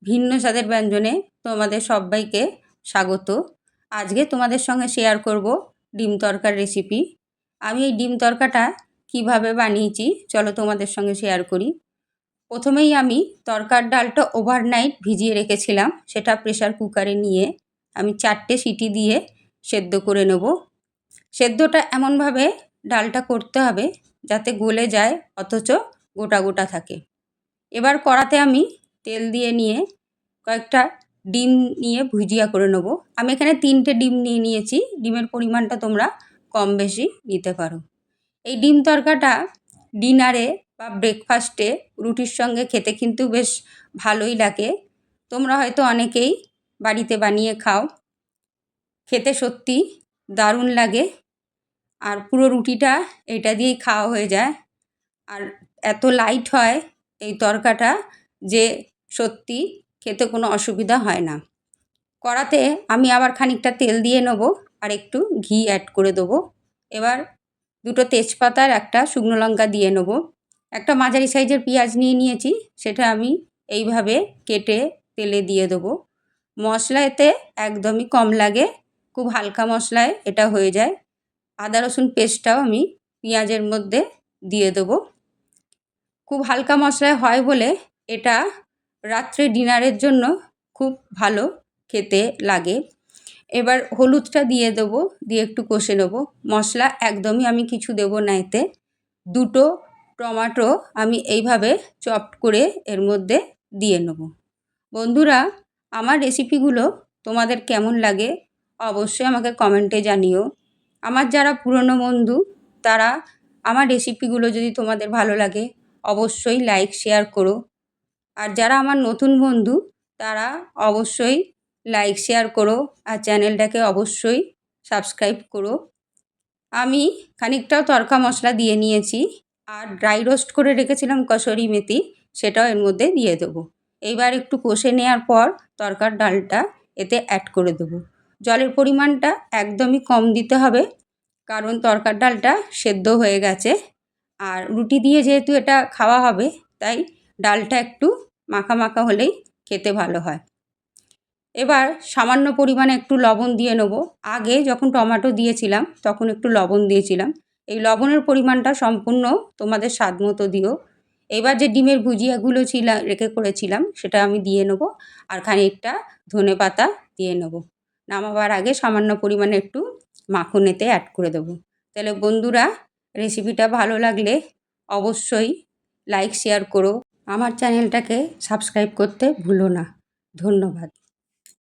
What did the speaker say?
ভিন্ন স্বাদের ব্যঞ্জনে তোমাদের সবাইকে স্বাগত। আজকে তোমাদের সঙ্গে শেয়ার করব ডিম তড়কার রেসিপি। আমি এই ডিম তড়কাটা কিভাবে বানিয়েছি চলো তোমাদের সঙ্গে শেয়ার করি। প্রথমেই আমি তড়কার ডালটা ওভারনাইট ভিজিয়ে রেখেছিলাম, সেটা প্রেসার কুকারে নিয়ে আমি 4টে সিটি দিয়ে সেদ্ধ করে নেব। সেদ্ধটা এমনভাবে ডালটা করতে হবে যাতে গলে যায় অথচ গোটা গোটা থাকে। এবার কড়াতে আমি তেল দিয়ে নিয়ে কয়েকটা ডিম নিয়ে ভুজিয়া করে নেব। আমি এখানে 3টে ডিম নিয়ে নিয়েছি, ডিমের পরিমাণটা তোমরা কম বেশি নিতে পারো। এই ডিম তড়কাটা ডিনারে বা ব্রেকফাস্টে রুটির সঙ্গে খেতে কিন্তু বেশ ভালোই লাগে। তোমরা হয়তো অনেকেই বাড়িতে বানিয়ে খাও, খেতে সত্যি দারুণ লাগে। আর পুরো রুটিটা এটা দিয়েই খাওয়া হয়ে যায়। আর এত লাইট হয় এই তড়কাটা যে সত্যি খেতে কোনো অসুবিধা হয় না। কড়াতে আমি আবার খানিকটা তেল দিয়ে নেব আর একটু ঘি অ্যাড করে দেবো। এবার 2টো তেজপাতা আর একটা শুকনো লঙ্কা দিয়ে নেব। একটা মাঝারি সাইজের পেঁয়াজ নিয়ে নিয়েছি, সেটা আমি এইভাবে কেটে তেলে দিয়ে দেবো। মশলা এতে একদমই কম লাগে, খুব হালকা মশলায় এটা হয়ে যায়। আদা রসুন পেস্টটাও আমি পেঁয়াজের মধ্যে দিয়ে দেবো। খুব হালকা মশলায় হয় বলে এটা রাত্রে ডিনারের জন্য খুব ভালো খেতে লাগে। এবার হলুদটা দিয়ে দেবো, দিয়ে একটু কষে নেবো। মশলা একদমই আমি কিছু দেবো না এতে। 2টো টমেটো আমি এইভাবে চপ করে এর মধ্যে দিয়ে নেব। বন্ধুরা, আমার রেসিপিগুলো তোমাদের কেমন লাগে অবশ্যই আমাকে কমেন্টে জানিও। আমার যারা পুরনো বন্ধু তারা আমার রেসিপিগুলো যদি তোমাদের ভালো লাগে অবশ্যই লাইক শেয়ার করো। আর যারা আমার নতুন বন্ধু তারা অবশ্যই লাইক শেয়ার করো আর চ্যানেলটাকে অবশ্যই সাবস্ক্রাইব করো। আমি খানিকটাও তড়কা মশলা দিয়ে নিয়েছি আর ড্রাই রোস্ট করে রেখেছিলাম কসুরি মেথি, সেটাও এর মধ্যে দিয়ে দেবো। এইবার একটু কষে নেওয়ার পর তড়কার ডালটা এতে অ্যাড করে দেবো। জলের পরিমাণটা একদমই কম দিতে হবে, কারণ তড়কার ডালটা সেদ্ধ হয়ে গেছে। আর রুটি দিয়ে যেহেতু এটা খাওয়া হবে তাই ডালটা একটু মাখা মাখা হলেই খেতে ভালো হয়। এবার সামান্য পরিমাণে একটু লবণ দিয়ে নেব। আগে যখন টমেটো দিয়েছিলাম তখন একটু লবণ দিয়েছিলাম। এই লবণের পরিমাণটা সম্পূর্ণ তোমাদের স্বাদ মতো দিও। এবার যে ডিমের ভুজিয়াগুলো রেখে করেছিলাম সেটা আমি দিয়ে নেব আর খানিকটা ধনেপাতা দিয়ে নেব। নামাবার আগে সামান্য পরিমাণে একটু মাখন এতে অ্যাড করে দেবো। তাহলে বন্ধুরা, রেসিপিটা ভালো লাগলে অবশ্যই লাইক শেয়ার করো। আমার চ্যানেলটাকে সাবস্ক্রাইব করতে ভুলো না। ধন্যবাদ।